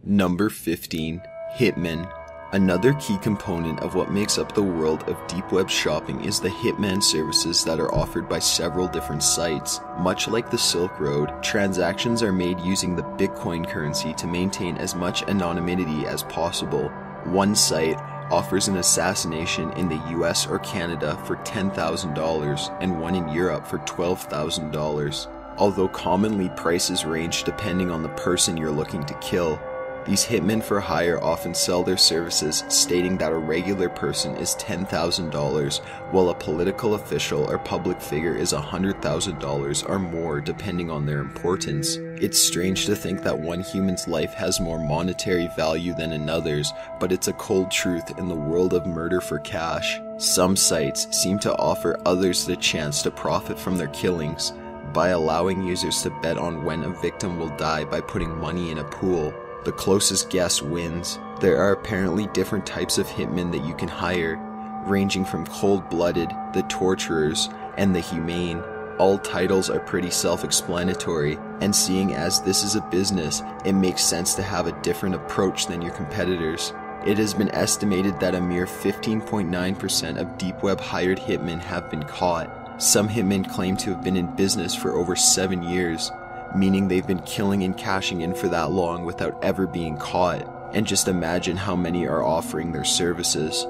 Number 15. Hitmen. Another key component of what makes up the world of deep web shopping is the hitman services that are offered by several different sites. Much like the Silk Road, transactions are made using the Bitcoin currency to maintain as much anonymity as possible. One site offers an assassination in the US or Canada for $10,000 and one in Europe for $12,000. Although commonly prices range depending on the person you're looking to kill. These hitmen for hire often sell their services stating that a regular person is $10,000 while a political official or public figure is $100,000 or more depending on their importance. It's strange to think that one human's life has more monetary value than another's, but it's a cold truth in the world of murder for cash. Some sites seem to offer others the chance to profit from their killings by allowing users to bet on when a victim will die by putting money in a pool. The closest guess wins. There are apparently different types of hitmen that you can hire, ranging from cold-blooded, the torturers, and the humane. All titles are pretty self-explanatory, and seeing as this is a business, it makes sense to have a different approach than your competitors. It has been estimated that a mere 15.9% of deep web hired hitmen have been caught. Some hitmen claim to have been in business for over 7 years, meaning they've been killing and cashing in for that long without ever being caught. And just imagine how many are offering their services.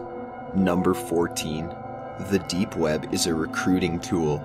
Number 14. The deep web is a recruiting tool.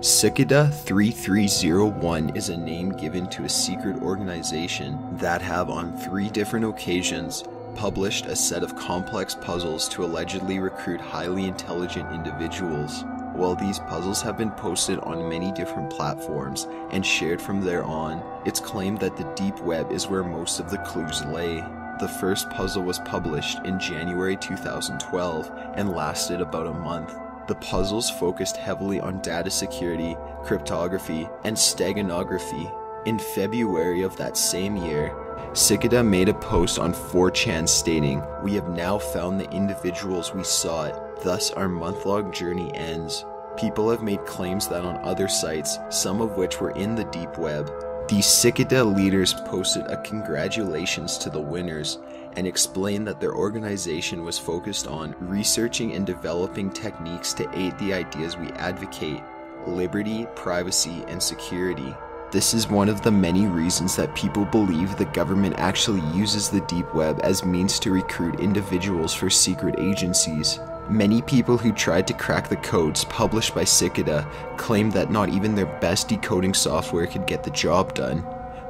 Cicada 3301 is a name given to a secret organization that have on 3 different occasions published a set of complex puzzles to allegedly recruit highly intelligent individuals. While these puzzles have been posted on many different platforms and shared from there on, it's claimed that the deep web is where most of the clues lay. The first puzzle was published in January 2012 and lasted about a month. The puzzles focused heavily on data security, cryptography, and steganography. In February of that same year, Cicada made a post on 4chan stating, "We have now found the individuals we sought. Thus our month-long journey ends." People have made claims that on other sites, some of which were in the deep web, these Cicada leaders posted a congratulations to the winners and explained that their organization was focused on researching and developing techniques to aid the ideas we advocate: liberty, privacy, and security. This is one of the many reasons that people believe the government actually uses the deep web as means to recruit individuals for secret agencies. Many people who tried to crack the codes published by Cicada claimed that not even their best decoding software could get the job done.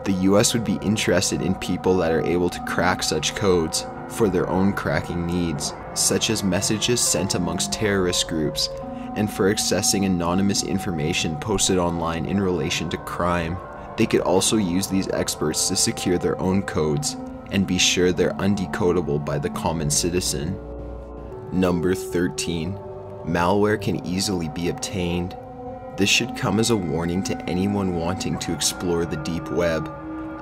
The US would be interested in people that are able to crack such codes for their own cracking needs, such as messages sent amongst terrorist groups, and for accessing anonymous information posted online in relation to crime. They could also use these experts to secure their own codes and be sure they're undecodable by the common citizen. Number 13. Malware can easily be obtained. This should come as a warning to anyone wanting to explore the deep web.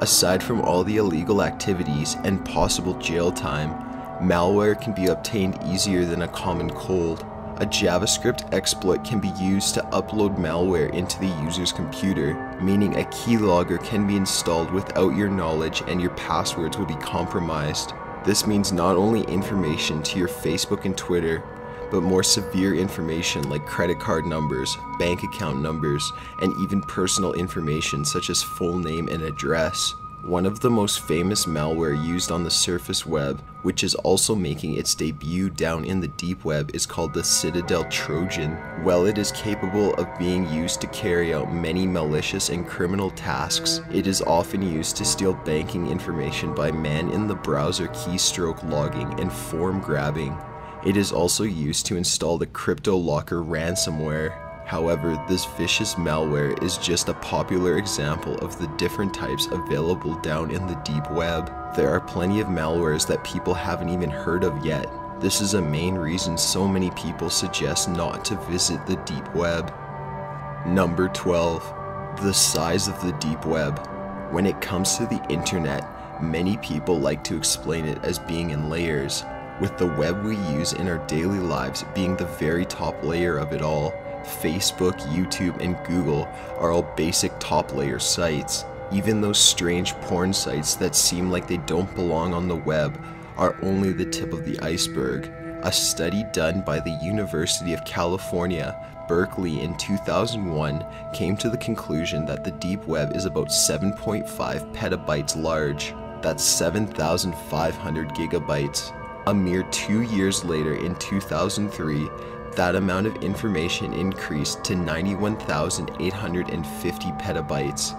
Aside from all the illegal activities and possible jail time, malware can be obtained easier than a common cold. A JavaScript exploit can be used to upload malware into the user's computer, meaning a keylogger can be installed without your knowledge and your passwords will be compromised. This means not only information to your Facebook and Twitter, but more severe information like credit card numbers, bank account numbers, and even personal information such as full name and address. One of the most famous malware used on the surface web, which is also making its debut down in the deep web, is called the Citadel Trojan. While it is capable of being used to carry out many malicious and criminal tasks, it is often used to steal banking information by man-in-the-browser keystroke logging and form grabbing. It is also used to install the CryptoLocker ransomware. However, this vicious malware is just a popular example of the different types available down in the deep web. There are plenty of malwares that people haven't even heard of yet. This is a main reason so many people suggest not to visit the deep web. Number 12. The size of the deep web. When it comes to the internet, many people like to explain it as being in layers, with the web we use in our daily lives being the very top layer of it all. Facebook, YouTube, and Google are all basic top layer sites. Even those strange porn sites that seem like they don't belong on the web are only the tip of the iceberg. A study done by the University of California, Berkeley in 2001 came to the conclusion that the deep web is about 7.5 petabytes large. That's 7,500 gigabytes. A mere 2 years later, in 2003, that amount of information increased to 91,850 petabytes.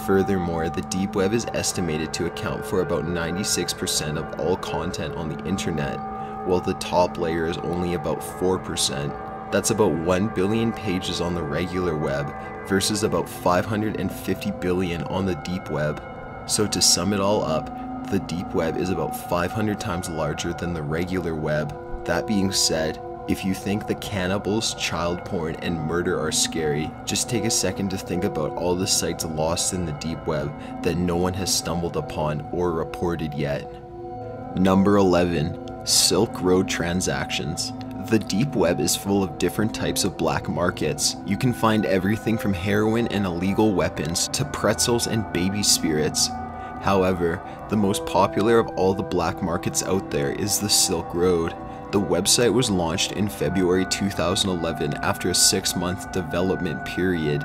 Furthermore, the deep web is estimated to account for about 96% of all content on the internet, while the top layer is only about 4%. That's about 1 billion pages on the regular web versus about 550 billion on the deep web. So to sum it all up, the deep web is about 500 times larger than the regular web. That being said, if you think the cannibals, child porn, and murder are scary, just take a second to think about all the sites lost in the deep web that no one has stumbled upon or reported yet. Number 11. Silk Road transactions. The deep web is full of different types of black markets. You can find everything from heroin and illegal weapons to pretzels and baby spirits. However, the most popular of all the black markets out there is the Silk Road. The website was launched in February 2011 after a 6-month development period.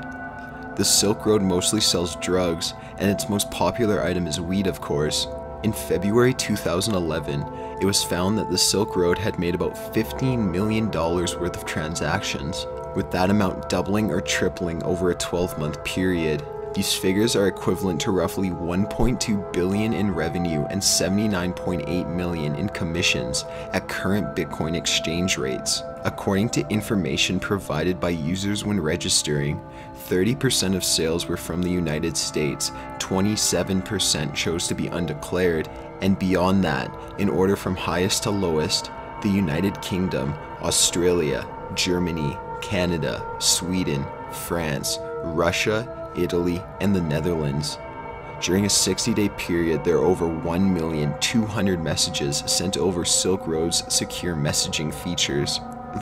The Silk Road mostly sells drugs, and its most popular item is weed, of course. In February 2011, it was found that the Silk Road had made about $15 million worth of transactions, with that amount doubling or tripling over a 12-month period. These figures are equivalent to roughly $1.2 billion in revenue and $79.8 million in commissions at current Bitcoin exchange rates. According to information provided by users when registering, 30% of sales were from the United States, 27% chose to be undeclared, and beyond that, in order from highest to lowest, the United Kingdom, Australia, Germany, Canada, Sweden, France, Russia, Italy, and the Netherlands. During a 60-day period, there are over 1,200,000 messages sent over Silk Road's secure messaging features.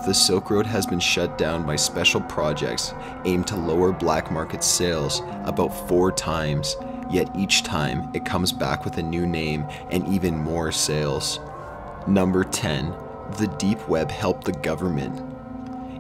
The Silk Road has been shut down by special projects aimed to lower black market sales about 4 times, yet each time it comes back with a new name and even more sales. Number 10. The deep web helped the government.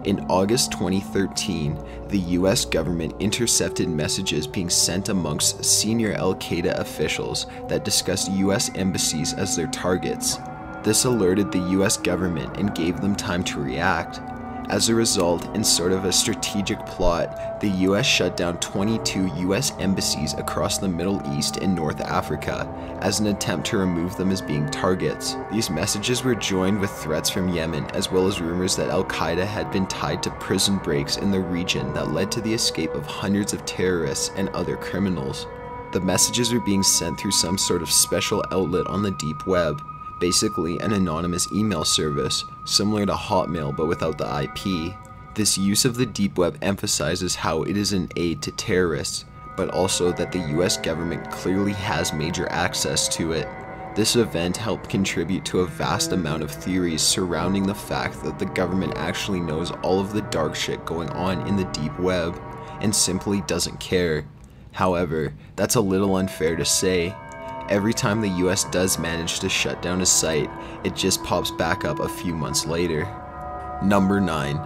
In August 2013, the US government intercepted messages being sent amongst senior Al-Qaeda officials that discussed US embassies as their targets. This alerted the US government and gave them time to react. As a result, in sort of a strategic plot, the US shut down 22 US embassies across the Middle East and North Africa as an attempt to remove them as being targets. These messages were joined with threats from Yemen, as well as rumors that Al-Qaeda had been tied to prison breaks in the region that led to the escape of hundreds of terrorists and other criminals. The messages were being sent through some sort of special outlet on the deep web, basically an anonymous email service, similar to Hotmail but without the IP. This use of the deep web emphasizes how it is an aid to terrorists, but also that the US government clearly has major access to it. This event helped contribute to a vast amount of theories surrounding the fact that the government actually knows all of the dark shit going on in the deep web, and simply doesn't care. However, that's a little unfair to say. Every time the US does manage to shut down a site, it just pops back up a few months later. Number 9.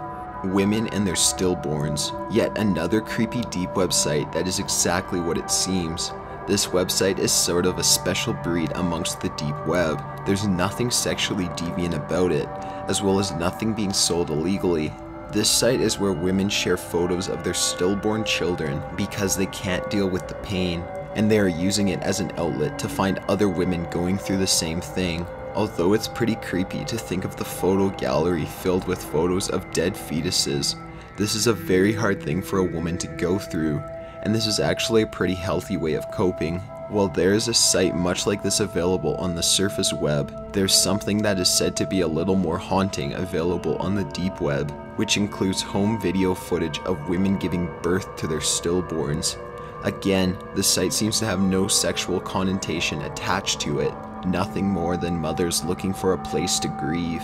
Women and their stillborns. Yet another creepy deep website that is exactly what it seems. This website is sort of a special breed amongst the deep web. There's nothing sexually deviant about it, as well as nothing being sold illegally. This site is where women share photos of their stillborn children because they can't deal with the pain, and they are using it as an outlet to find other women going through the same thing. Although it's pretty creepy to think of the photo gallery filled with photos of dead fetuses, this is a very hard thing for a woman to go through, and this is actually a pretty healthy way of coping. While there is a site much like this available on the surface web, there's something that is said to be a little more haunting available on the deep web, which includes home video footage of women giving birth to their stillborns. Again, the site seems to have no sexual connotation attached to it, nothing more than mothers looking for a place to grieve.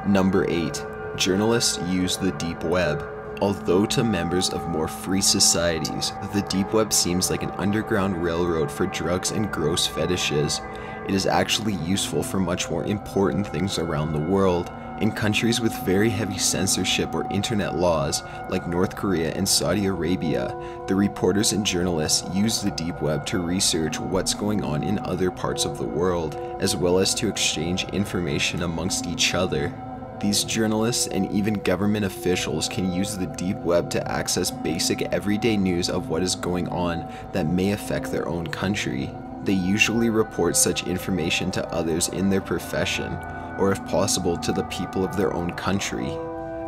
Number 8. Journalists use the deep web. Although to members of more free societies, the deep web seems like an underground railroad for drugs and gross fetishes, it is actually useful for much more important things around the world. In countries with very heavy censorship or internet laws, like North Korea and Saudi Arabia, the reporters and journalists use the deep web to research what's going on in other parts of the world, as well as to exchange information amongst each other. These journalists and even government officials can use the deep web to access basic everyday news of what is going on that may affect their own country. They usually report such information to others in their profession, or if possible to the people of their own country.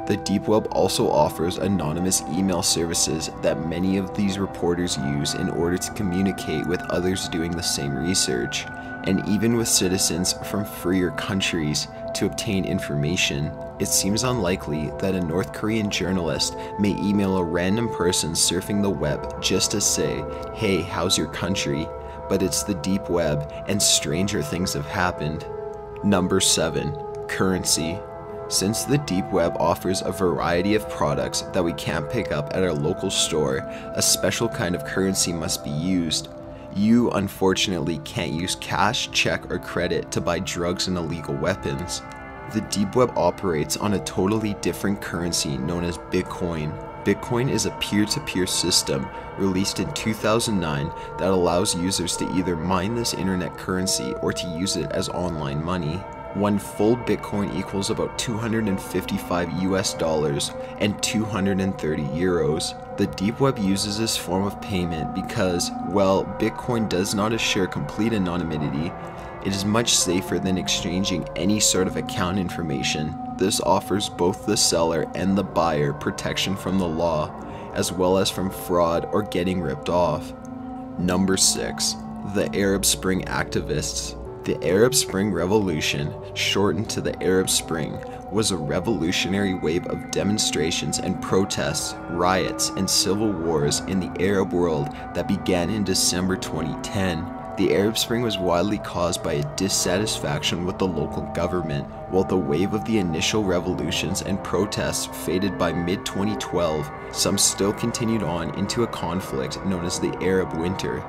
The deep web also offers anonymous email services that many of these reporters use in order to communicate with others doing the same research, and even with citizens from freer countries to obtain information. It seems unlikely that a North Korean journalist may email a random person surfing the web just to say, "Hey, how's your country?" But it's the deep web, and stranger things have happened. Number 7. Currency. Since the deep web offers a variety of products that we can't pick up at our local store, a special kind of currency must be used. You, unfortunately, can't use cash, check, or credit to buy drugs and illegal weapons. The deep web operates on a totally different currency known as Bitcoin. Bitcoin is a peer-to-peer system released in 2009 that allows users to either mine this internet currency or to use it as online money. One full Bitcoin equals about $255 US and 230 euros. The deep web uses this form of payment because, well, Bitcoin does not assure complete anonymity. It is much safer than exchanging any sort of account information. This offers both the seller and the buyer protection from the law, as well as from fraud or getting ripped off. Number 6. The Arab Spring activists. The Arab Spring Revolution, shortened to the Arab Spring, was a revolutionary wave of demonstrations and protests, riots, and civil wars in the Arab world that began in December 2010. The Arab Spring was widely caused by a dissatisfaction with the local government, while the wave of the initial revolutions and protests faded by mid-2012. Some still continued on into a conflict known as the Arab Winter.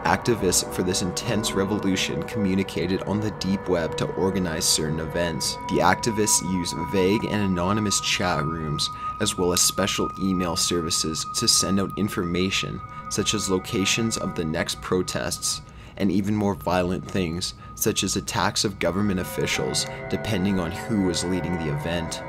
Activists for this intense revolution communicated on the deep web to organize certain events. The activists used vague and anonymous chat rooms, as well as special email services to send out information, such as locations of the next protests, and even more violent things, such as attacks of government officials, depending on who was leading the event.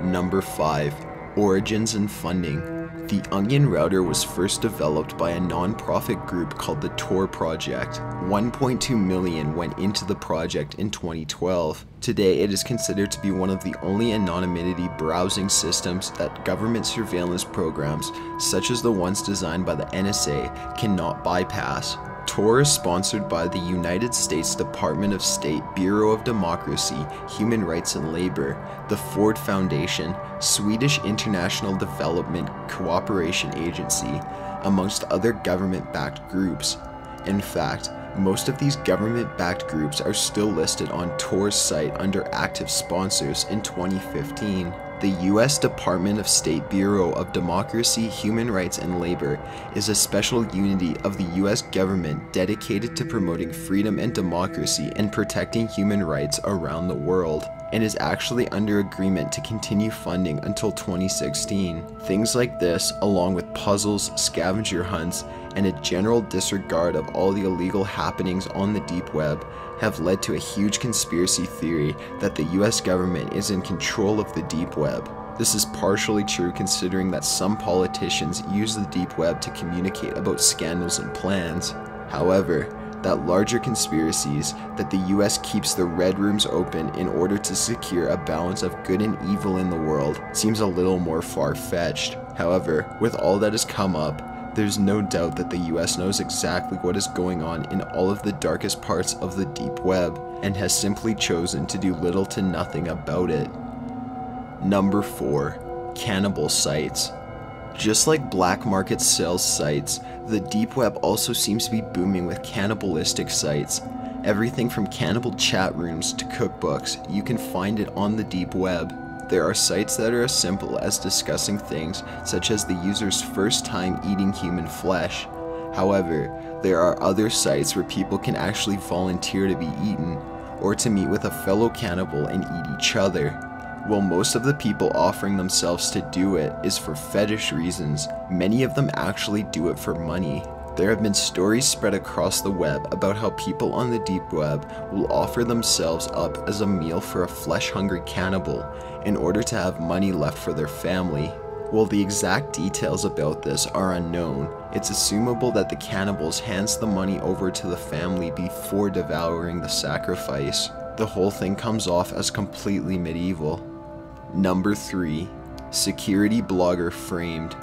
Number 5. Origins and funding. The Onion router was first developed by a non-profit group called the Tor Project. 1.2 million went into the project in 2012. Today, it is considered to be one of the only anonymity browsing systems that government surveillance programs, such as the ones designed by the NSA, cannot bypass. Tor is sponsored by the United States Department of State Bureau of Democracy, Human Rights and Labor, the Ford Foundation, Swedish International Development Cooperation Agency, amongst other government-backed groups. In fact, most of these government-backed groups are still listed on Tor's site under active sponsors in 2015. The U.S. Department of State Bureau of Democracy, Human Rights and Labor is a special unity of the U.S. government dedicated to promoting freedom and democracy and protecting human rights around the world, and is actually under agreement to continue funding until 2016. Things like this, along with puzzles, scavenger hunts, and a general disregard of all the illegal happenings on the deep web, have led to a huge conspiracy theory that the US government is in control of the deep web. This is partially true considering that some politicians use the deep web to communicate about scandals and plans. However, that larger conspiracies that the US keeps the red rooms open in order to secure a balance of good and evil in the world seems a little more far-fetched. However, with all that has come up, there's no doubt that the US knows exactly what is going on in all of the darkest parts of the deep web, and has simply chosen to do little to nothing about it. Number 4. Cannibal sites. Just like black market sales sites, the deep web also seems to be booming with cannibalistic sites. Everything from cannibal chat rooms to cookbooks, you can find it on the deep web. There are sites that are as simple as discussing things such as the user's first time eating human flesh. However, there are other sites where people can actually volunteer to be eaten, or to meet with a fellow cannibal and eat each other. While most of the people offering themselves to do it is for fetish reasons, many of them actually do it for money. There have been stories spread across the web about how people on the deep web will offer themselves up as a meal for a flesh-hungry cannibal in order to have money left for their family. While the exact details about this are unknown, it's assumable that the cannibals hands the money over to the family before devouring the sacrifice. The whole thing comes off as completely medieval. Number 3. Security blogger framed.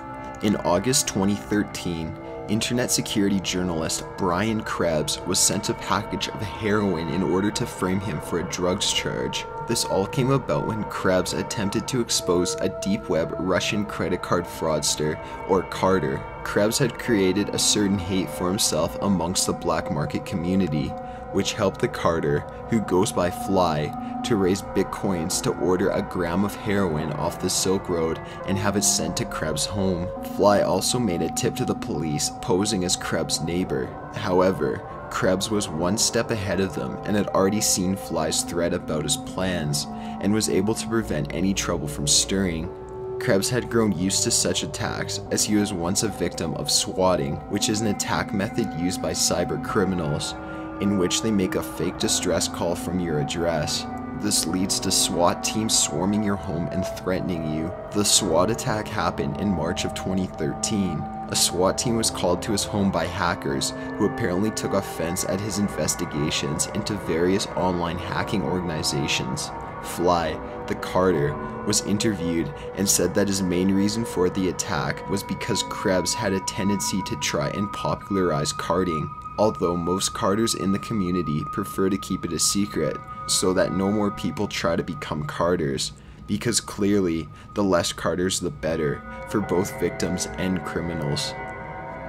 In August 2013, internet security journalist Brian Krebs was sent a package of heroin in order to frame him for a drugs charge. This all came about when Krebs attempted to expose a deep web Russian credit card fraudster, or Carter. Krebs had created a certain hate for himself amongst the black market community, which helped the Carter, who goes by Fly, to raise bitcoins to order a gram of heroin off the Silk Road and have it sent to Krebs' home. Fly also made a tip to the police, posing as Krebs' neighbor. However, Krebs was one step ahead of them and had already seen Fly's threat about his plans, and was able to prevent any trouble from stirring. Krebs had grown used to such attacks, as he was once a victim of swatting, which is an attack method used by cyber criminals, in which they make a fake distress call from your address. This leads to SWAT teams swarming your home and threatening you. The SWAT attack happened in March of 2013. A SWAT team was called to his home by hackers who apparently took offense at his investigations into various online hacking organizations. Fly, the Carter, was interviewed and said that his main reason for the attack was because Krebs had a tendency to try and popularize carding, although most carders in the community prefer to keep it a secret so that no more people try to become carders, because clearly the less carders the better for both victims and criminals.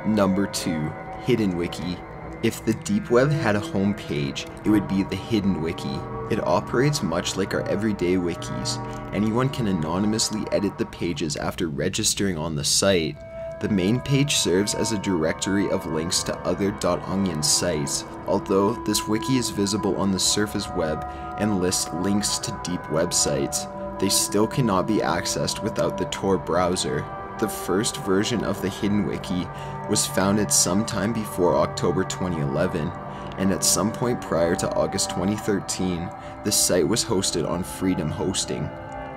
Number 2. Hidden Wiki. If the deep web had a homepage, it would be the Hidden Wiki. It operates much like our everyday wikis. Anyone can anonymously edit the pages after registering on the site. The main page serves as a directory of links to other .onion sites, although this wiki is visible on the surface web and lists links to deep websites. They still cannot be accessed without the Tor browser. The first version of the Hidden Wiki was founded sometime before October 2011, and at some point prior to August 2013, the site was hosted on Freedom Hosting,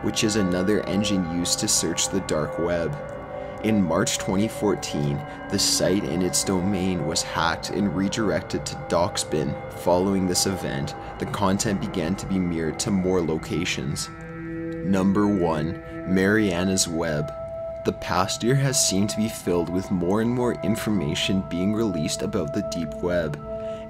which is another engine used to search the dark web. In March 2014, the site and its domain was hacked and redirected to Doxbin. Following this event, the content began to be mirrored to more locations. Number 1. Mariana's Web. The past year has seemed to be filled with more and more information being released about the deep web,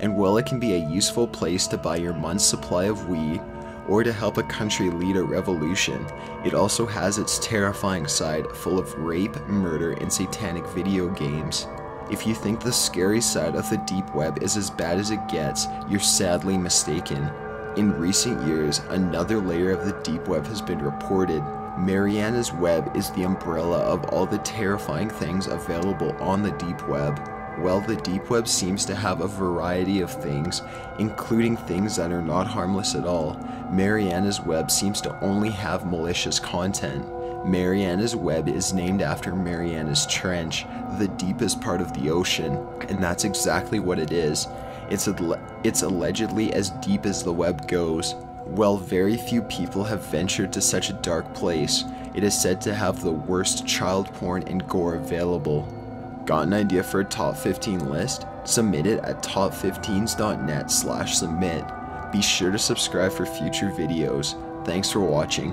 and while it can be a useful place to buy your month's supply of weed, or to help a country lead a revolution, it also has its terrifying side full of rape, murder, and satanic video games. If you think the scary side of the deep web is as bad as it gets, you're sadly mistaken. In recent years, another layer of the deep web has been reported. Mariana's Web is the umbrella of all the terrifying things available on the deep web. While the deep web seems to have a variety of things, including things that are not harmless at all, Mariana's Web seems to only have malicious content. Mariana's Web is named after Mariana's Trench, the deepest part of the ocean, and that's exactly what it is. It's allegedly as deep as the web goes. While very few people have ventured to such a dark place, it is said to have the worst child porn and gore available. Got an idea for a top 15 list? Submit it at top15s.net/submit. Be sure to subscribe for future videos. Thanks for watching.